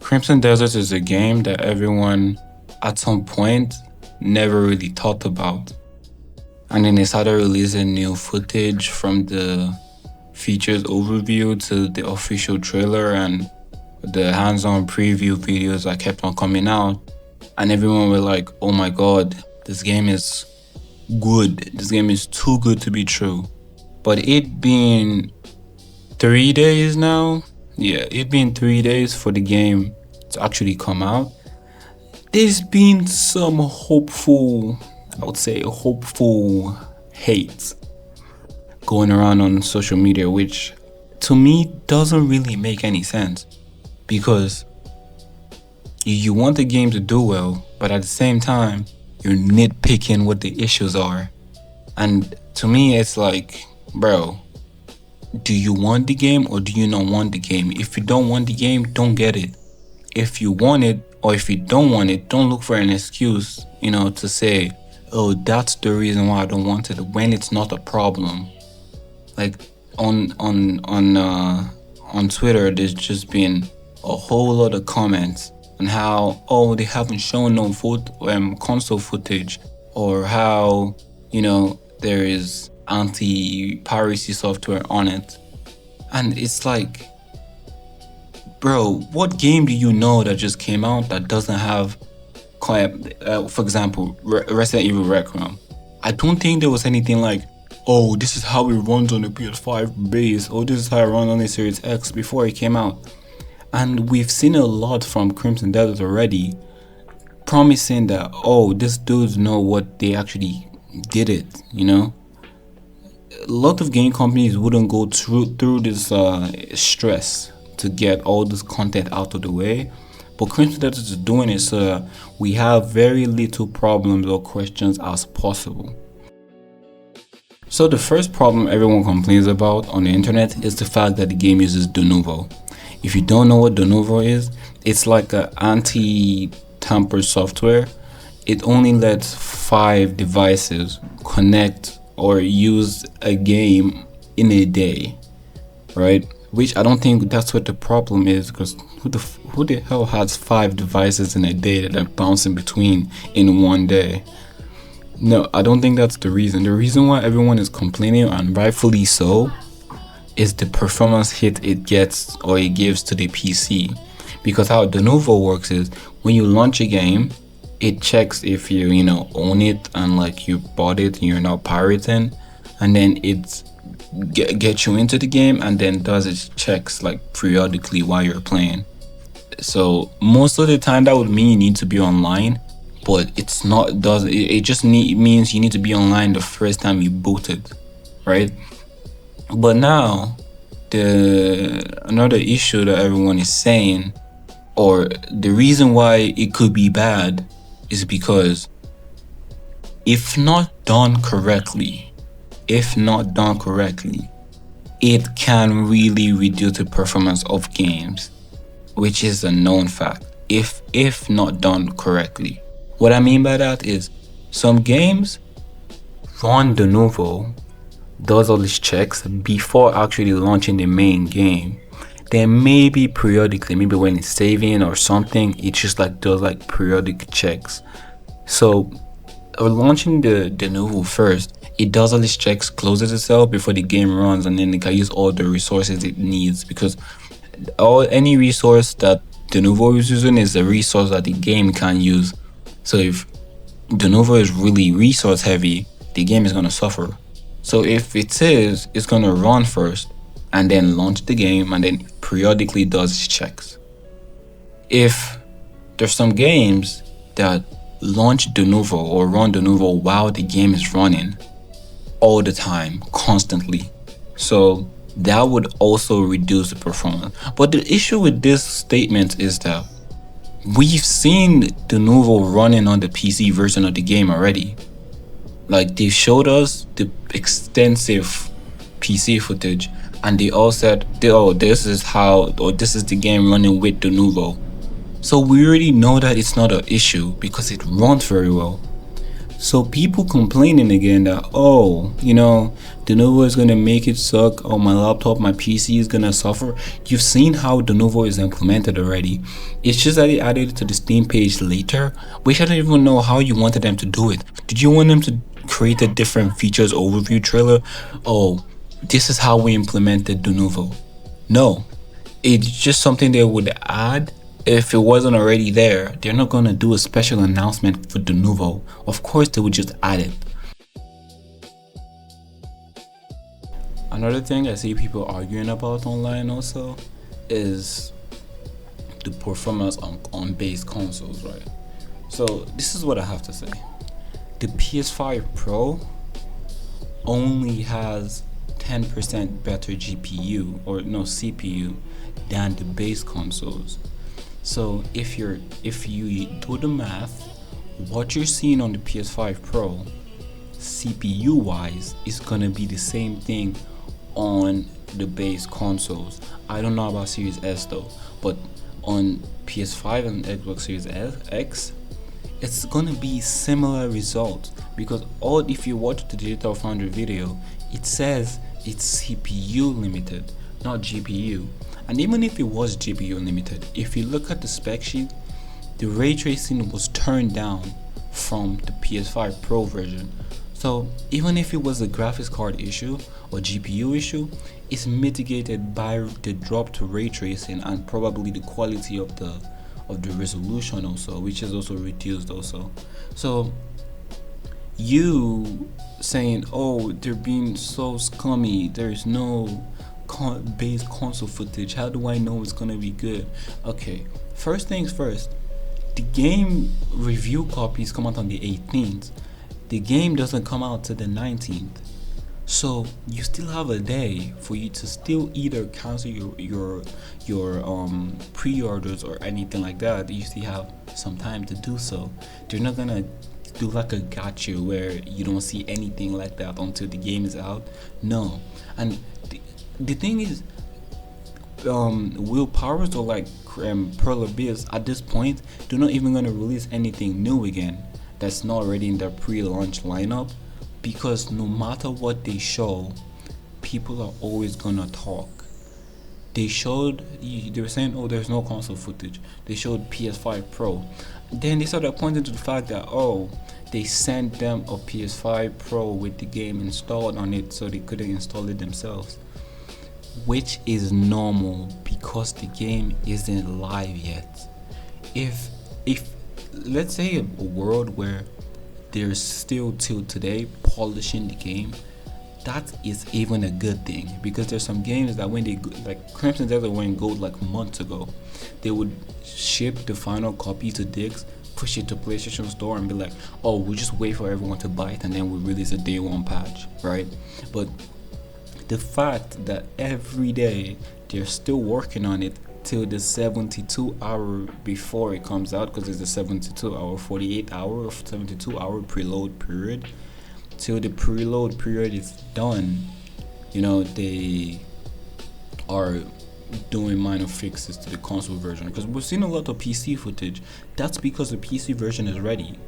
Crimson Desert is a game that everyone at some point never really thought about. And then they started releasing new footage from the features overview to the official trailer and the hands-on preview videos that kept on coming out. And everyone were like, oh my god, this game is good. This game is too good to be true. But it being 3 days now, it been 3 days for the game to actually come out. There's been some hopeful hate going around on social media, which to me doesn't really make any sense, because you want the game to do well, but at the same time you're nitpicking what the issues are. And to me it's like, bro, do you want the game or do you not want the game? If you don't want the game, don't get it. If you want it, or if you don't want it, don't look for an excuse, to say, oh, that's the reason why I don't want it, when it's not a problem. Like on Twitter, there's just been a whole lot of comments on how, oh, they haven't shown no console footage, or how, there is anti-piracy software on it. And it's like, bro, what game do you know that just came out that doesn't have, for example, Resident Evil Requiem? I don't think there was anything like, oh, this is how it runs on the PS5 base, or this is how it runs on the Series X before it came out. And we've seen a lot from Crimson Desert already, promising that, oh, these dudes know what they actually did it, A lot of game companies wouldn't go through this stress to get all this content out of the way, but Crimson Desert is doing it so that we have very little problems or questions as possible. So the first problem everyone complains about on the internet is the fact that the game uses Denuvo. If you don't know what Denuvo is, it's like an anti-tamper software. It only lets 5 devices connect or use a game in a day, right? Which I don't think that's what the problem is, because who the hell has 5 devices in a day that they're bouncing between in one day? No, I don't think that's the reason. The reason why everyone is complaining, and rightfully so, is the performance hit it gets or it gives to the PC. Because how Denuvo works is, when you launch a game, it checks if you own it and like you bought it and you're not pirating, and then it get you into the game and then does its checks like periodically while you're playing. So most of the time that would mean you need to be online, but it's not. It just means you need to be online the first time you boot it, right? But now another issue that everyone is saying, or the reason why it could be bad, is because if not done correctly, it can really reduce the performance of games, which is a known fact. If not done correctly. What I mean by that is, some games run Denuvo, does all these checks before actually launching the main game. Then maybe periodically, maybe when it's saving or something, it just like does like periodic checks. So launching the Denuvo first, it does all these checks, closes itself before the game runs, and then it can use all the resources it needs, because any resource that Denuvo is using is a resource that the game can use. So if Denuvo is really resource heavy, the game is gonna suffer. So if it is, it's gonna run first and then launch the game and then periodically does its checks. If there's some games that launch Denuvo or run Denuvo while the game is running all the time, constantly, so that would also reduce the performance. But the issue with this statement is that we've seen Denuvo running on the PC version of the game already. Like, they showed us the extensive PC footage, and they all said, oh, this is the game running with Denuvo. So we already know that it's not an issue because it runs very well. So people complaining again that, oh, Denuvo is gonna make it suck, or my laptop, my PC is gonna suffer. You've seen how Denuvo is implemented already. It's just that they added it to the Steam page later, which I don't even know how you wanted them to do it. Did you want them to create a different features overview trailer? Oh, this is how we implemented Denuvo. No, it's just something they would add if it wasn't already there. They're not gonna do a special announcement for Denuvo. Of course, they would just add it. Another thing I see people arguing about online also is the performance on base consoles, right? So this is what I have to say. The PS5 Pro only has 10% better GPU, or no, CPU, than the base consoles. So if you do the math, what you're seeing on the PS5 Pro CPU wise is gonna be the same thing on the base consoles. I don't know about Series S though, but on PS5 and Xbox Series X, it's gonna be similar results, because if you watch the Digital Foundry video, it says it's CPU limited, not GPU. And even if it was GPU limited, if you look at the spec sheet, the ray tracing was turned down from the PS5 Pro version. So even if it was a graphics card issue or GPU issue, it's mitigated by the drop to ray tracing and probably the quality of the resolution also, which is also reduced also. So you saying, oh, they're being so scummy, there's no base console footage, how do I know it's gonna be good? Okay, first things first, the game review copies come out on the 18th. The game doesn't come out till the 19th. So you still have a day for you to still either cancel your pre-orders or anything like that. You still have some time to do so. They're not gonna do like a gotcha where you don't see anything like that until the game is out. No. And the thing is, Will Powers or like Pearl Abyss at this point, they're not even gonna release anything new again that's not already in their pre-launch lineup, because no matter what they show, people are always gonna talk. They were saying, oh, there's no console footage. They showed PS5 Pro. Then they started pointing to the fact that, oh, they sent them a PS5 Pro with the game installed on it, so they couldn't install it themselves, which is normal because the game isn't live yet. If let's say a world where they're still till today polishing the game, that is even a good thing, because there's some games that when they like Crimson Desert went gold like months ago, they would ship the final copy to discs, push it to PlayStation Store and be like, oh, we'll just wait for everyone to buy it and then we'll release a day one patch, right? But the fact that every day they're still working on it till the 72-hour before it comes out, because it's a 72-hour, 48-hour, or 72-hour preload period. Till the preload period is done, they are doing minor fixes to the console version, because we've seen a lot of PC footage. That's because the PC version is ready.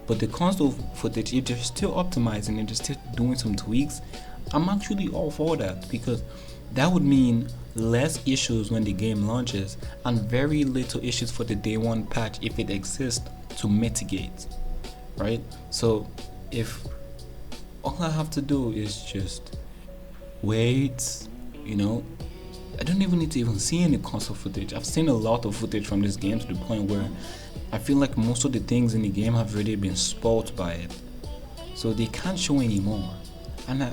But the console footage, if they're still optimizing and they're still doing some tweaks, I'm actually all for that, because that would mean less issues when the game launches and very little issues for the day one patch if it exists to mitigate, right? So if all I have to do is just wait, I don't even need to even see any console footage. I've seen a lot of footage from this game to the point where I feel like most of the things in the game have already been spoiled by it, so they can't show anymore. And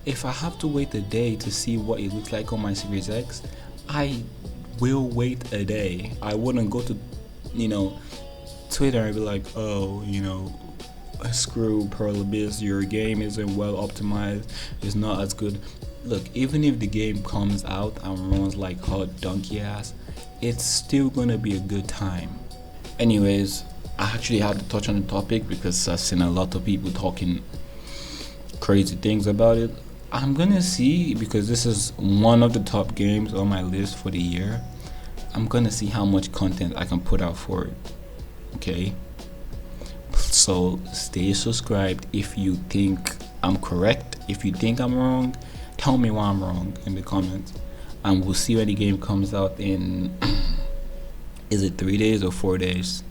if I have to wait a day to see what it looks like on my Series X, I will wait a day. I wouldn't go to, Twitter and be like, oh, screw Pearl Abyss, your game isn't well optimized, it's not as good. Look, even if the game comes out and runs like hot donkey ass, it's still gonna be a good time. Anyways, I actually had to touch on the topic because I've seen a lot of people talking crazy things about it. I'm gonna see, because this is one of the top games on my list for the year. I'm gonna see how much content I can put out for it. Okay, So stay subscribed. If you think I'm correct, if you think I'm wrong, tell me why I'm wrong in the comments. And we'll see when the game comes out in is it 3 days or 4 days?